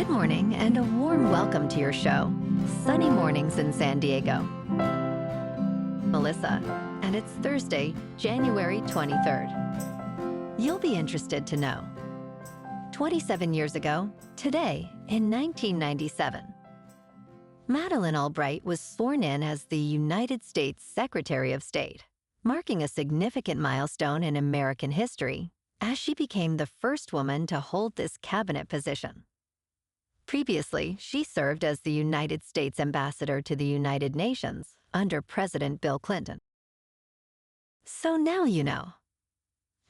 Good morning and a warm welcome to your show, Sunny Mornings in San Diego. Melissa, and it's Thursday, January 23rd. You'll be interested to know. 27 years ago, today, in 1997, Madeleine Albright was sworn in as the United States Secretary of State, marking a significant milestone in American history as she became the first woman to hold this cabinet position. Previously, she served as the United States Ambassador to the United Nations under President Bill Clinton. So now you know.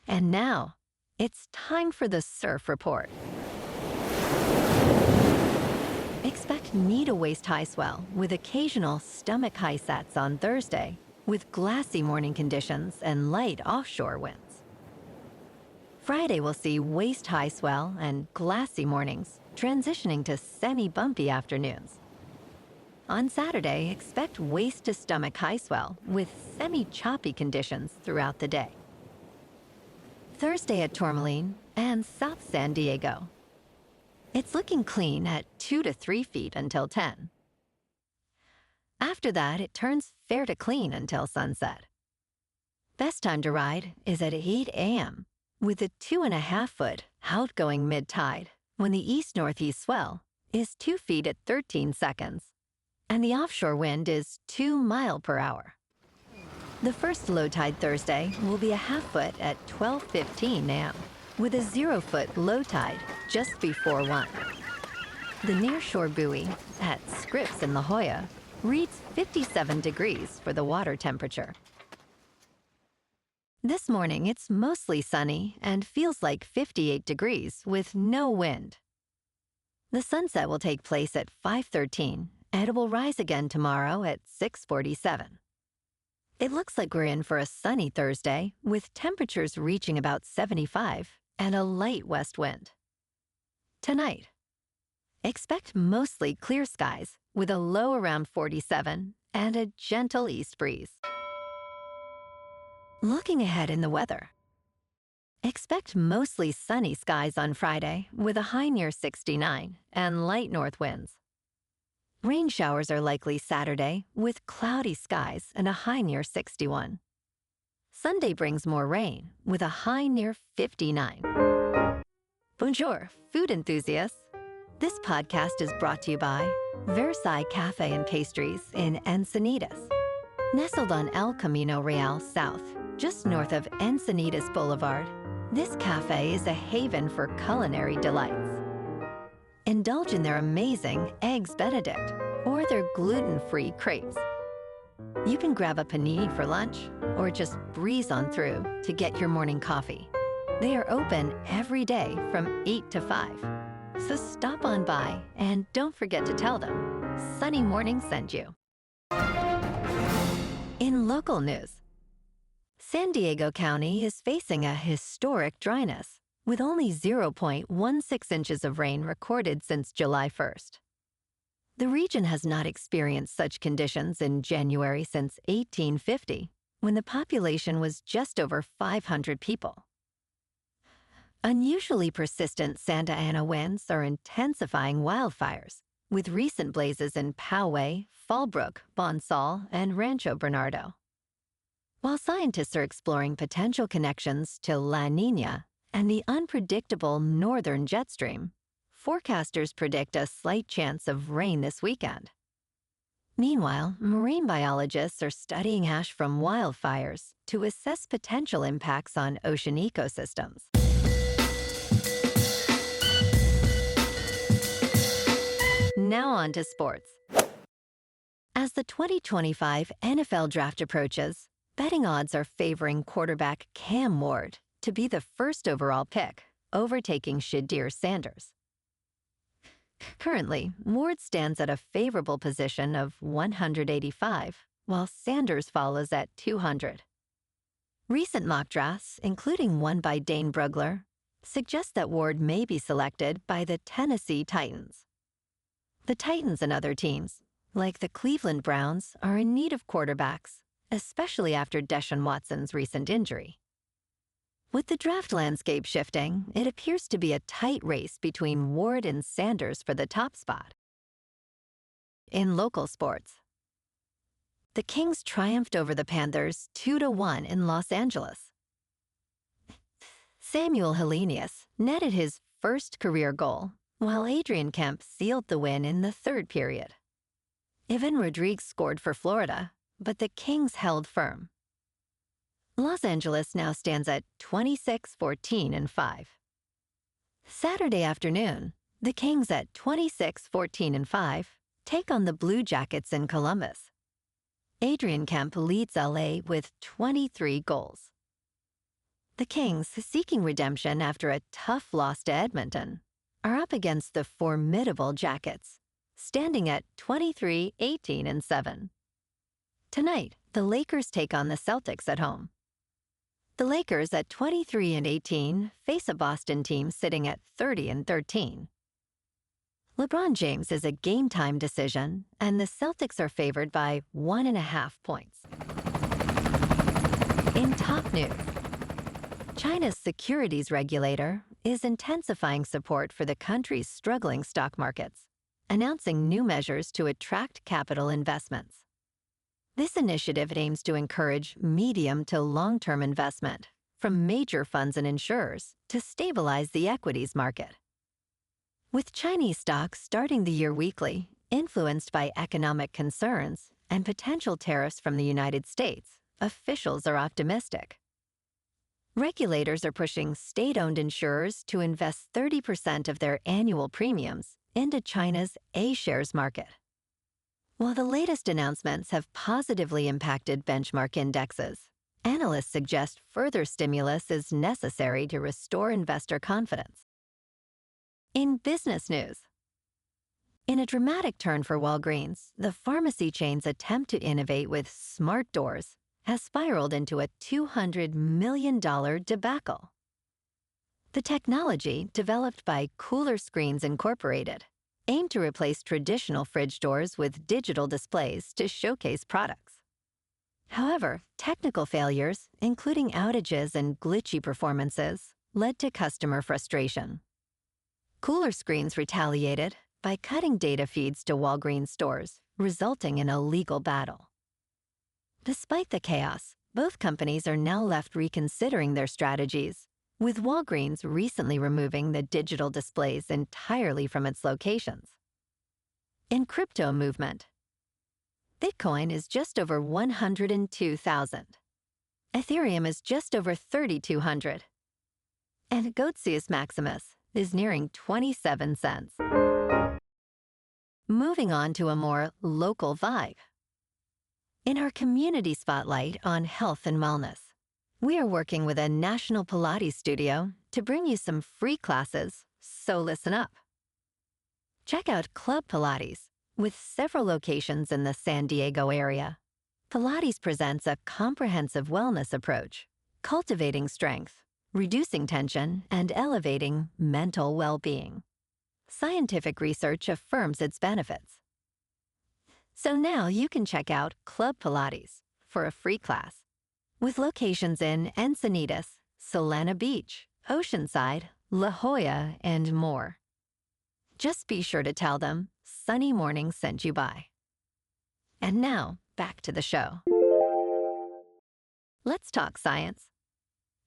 And now, it's time for the Surf Report. Expect knee to waist high swell with occasional stomach high sets on Thursday, with glassy morning conditions and light offshore winds. Friday will see waist high swell and glassy mornings, transitioning to semi-bumpy afternoons. On Saturday, expect waist to stomach high swell with semi-choppy conditions throughout the day. Thursday at Tourmaline and South San Diego. It's looking clean at 2 to 3 feet until 10. After that, it turns fair to clean until sunset. Best time to ride is at 8 a.m. with a 2.5-foot outgoing mid-tide when the east-northeast swell is 2 feet at 13 seconds, and the offshore wind is 2 miles per hour. The first low tide Thursday will be a half-foot at 12:15 a.m. with a 0-foot low tide just before 1. The nearshore buoy at Scripps in La Jolla reads 57 degrees for the water temperature. This morning, it's mostly sunny and feels like 58 degrees with no wind. The sunset will take place at 5:13, and it will rise again tomorrow at 6:47. It looks like we're in for a sunny Thursday with temperatures reaching about 75 and a light west wind. Tonight, expect mostly clear skies with a low around 47 and a gentle east breeze. Looking ahead in the weather. Expect mostly sunny skies on Friday with a high near 69 and light north winds. Rain showers are likely Saturday with cloudy skies and a high near 61. Sunday brings more rain with a high near 59. Bonjour, food enthusiasts. This podcast is brought to you by Versailles Cafe and Pastries in Encinitas. Nestled on El Camino Real South, just north of Encinitas Boulevard, this cafe is a haven for culinary delights. Indulge in their amazing Eggs Benedict or their gluten-free crepes. You can grab a panini for lunch or just breeze on through to get your morning coffee. They are open every day from 8 to 5. So stop on by and don't forget to tell them Sunny Morning sent you. In local news, San Diego County is facing a historic dryness, with only 0.16 inches of rain recorded since July 1st. The region has not experienced such conditions in January since 1850, when the population was just over 500 people. Unusually persistent Santa Ana winds are intensifying wildfires, with recent blazes in Poway, Fallbrook, Bonsall, and Rancho Bernardo. While scientists are exploring potential connections to La Niña and the unpredictable northern jet stream, forecasters predict a slight chance of rain this weekend. Meanwhile, marine biologists are studying ash from wildfires to assess potential impacts on ocean ecosystems. Now on to sports. As the 2025 NFL Draft approaches, betting odds are favoring quarterback Cam Ward to be the first overall pick, overtaking Shedeur Sanders. Currently, Ward stands at a favorable position of 185, while Sanders follows at 200. Recent mock drafts, including one by Dane Brugler, suggest that Ward may be selected by the Tennessee Titans. The Titans and other teams, like the Cleveland Browns, are in need of quarterbacks, especially after Deshaun Watson's recent injury. With the draft landscape shifting, it appears to be a tight race between Ward and Sanders for the top spot. In local sports, the Kings triumphed over the Panthers 2-1 in Los Angeles. Samuel Helenius netted his first career goal, while Adrian Kemp sealed the win in the third period. Ivan Rodriguez scored for Florida, but the Kings held firm. Los Angeles now stands at 26-14-5. Saturday afternoon, the Kings at 26-14-5 take on the Blue Jackets in Columbus. Adrian Kemp leads LA with 23 goals. The Kings, seeking redemption after a tough loss to Edmonton, are up against the formidable Jackets, standing at 23-18-7. Tonight, the Lakers take on the Celtics at home. The Lakers at 23-18 face a Boston team sitting at 30-13. LeBron James is a game-time decision, and the Celtics are favored by 1.5 points. In top news, China's securities regulator is intensifying support for the country's struggling stock markets, announcing new measures to attract capital investments. This initiative aims to encourage medium to long-term investment from major funds and insurers to stabilize the equities market. With Chinese stocks starting the year weakly, influenced by economic concerns and potential tariffs from the United States, officials are optimistic. Regulators are pushing state-owned insurers to invest 30% of their annual premiums into China's A-shares market. While the latest announcements have positively impacted benchmark indexes, analysts suggest further stimulus is necessary to restore investor confidence. In business news, in a dramatic turn for Walgreens, the pharmacy chain's attempt to innovate with smart doors has spiraled into a $200 million debacle. The technology, developed by Cooler Screens Incorporated, aimed to replace traditional fridge doors with digital displays to showcase products. However, technical failures, including outages and glitchy performances, led to customer frustration. Cooler Screens retaliated by cutting data feeds to Walgreens stores, resulting in a legal battle. Despite the chaos, both companies are now left reconsidering their strategies, with Walgreens recently removing the digital displays entirely from its locations. In crypto movement, Bitcoin is just over 102,000. Ethereum is just over 3,200. And Goatius Maximus is nearing 27 cents. Moving on to a more local vibe. In our community spotlight on health and wellness, we are working with a national Pilates studio to bring you some free classes, so listen up. Check out Club Pilates, with several locations in the San Diego area. Pilates presents a comprehensive wellness approach, cultivating strength, reducing tension, and elevating mental well-being. Scientific research affirms its benefits. So now you can check out Club Pilates for a free class, with locations in Encinitas, Solana Beach, Oceanside, La Jolla, and more. Just be sure to tell them Sunny Morning sent you by. And now, back to the show. Let's talk science.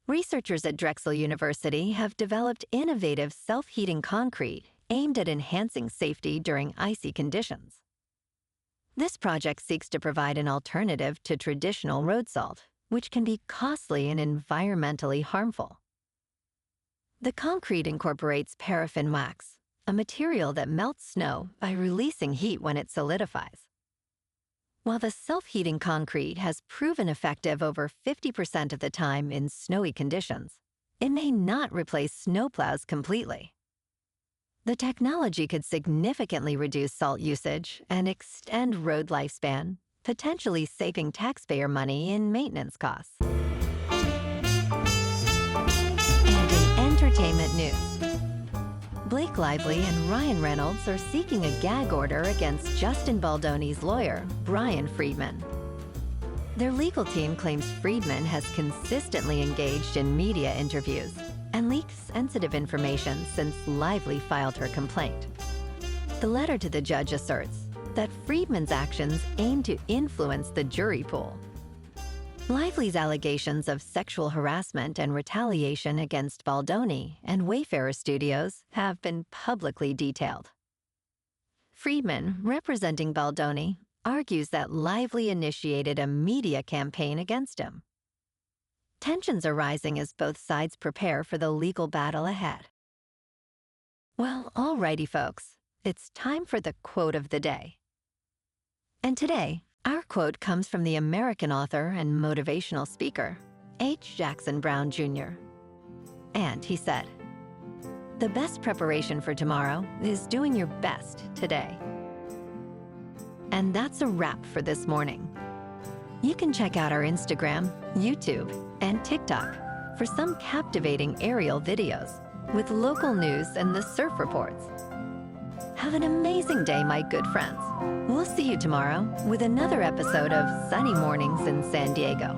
Researchers at Drexel University have developed innovative self-heating concrete aimed at enhancing safety during icy conditions. This project seeks to provide an alternative to traditional road salt, which can be costly and environmentally harmful. The concrete incorporates paraffin wax, a material that melts snow by releasing heat when it solidifies. While the self-heating concrete has proven effective over 50% of the time in snowy conditions, it may not replace snowplows completely. The technology could significantly reduce salt usage and extend road lifespan, potentially saving taxpayer money in maintenance costs. And in entertainment news, Blake Lively and Ryan Reynolds are seeking a gag order against Justin Baldoni's lawyer, Brian Friedman. Their legal team claims Friedman has consistently engaged in media interviews and leaked sensitive information since Lively filed her complaint. The letter to the judge asserts that Friedman's actions aim to influence the jury pool. Lively's allegations of sexual harassment and retaliation against Baldoni and Wayfarer Studios have been publicly detailed. Friedman, representing Baldoni, argues that Lively initiated a media campaign against him. Tensions are rising as both sides prepare for the legal battle ahead. Well, alrighty, folks, it's time for the quote of the day. And today, our quote comes from the American author and motivational speaker, H. Jackson Brown, Jr. And he said, "The best preparation for tomorrow is doing your best today." And that's a wrap for this morning. You can check out our Instagram, YouTube, and TikTok for some captivating aerial videos with local news and the surf reports. Have an amazing day, my good friends. We'll see you tomorrow with another episode of Sunny Mornings in San Diego.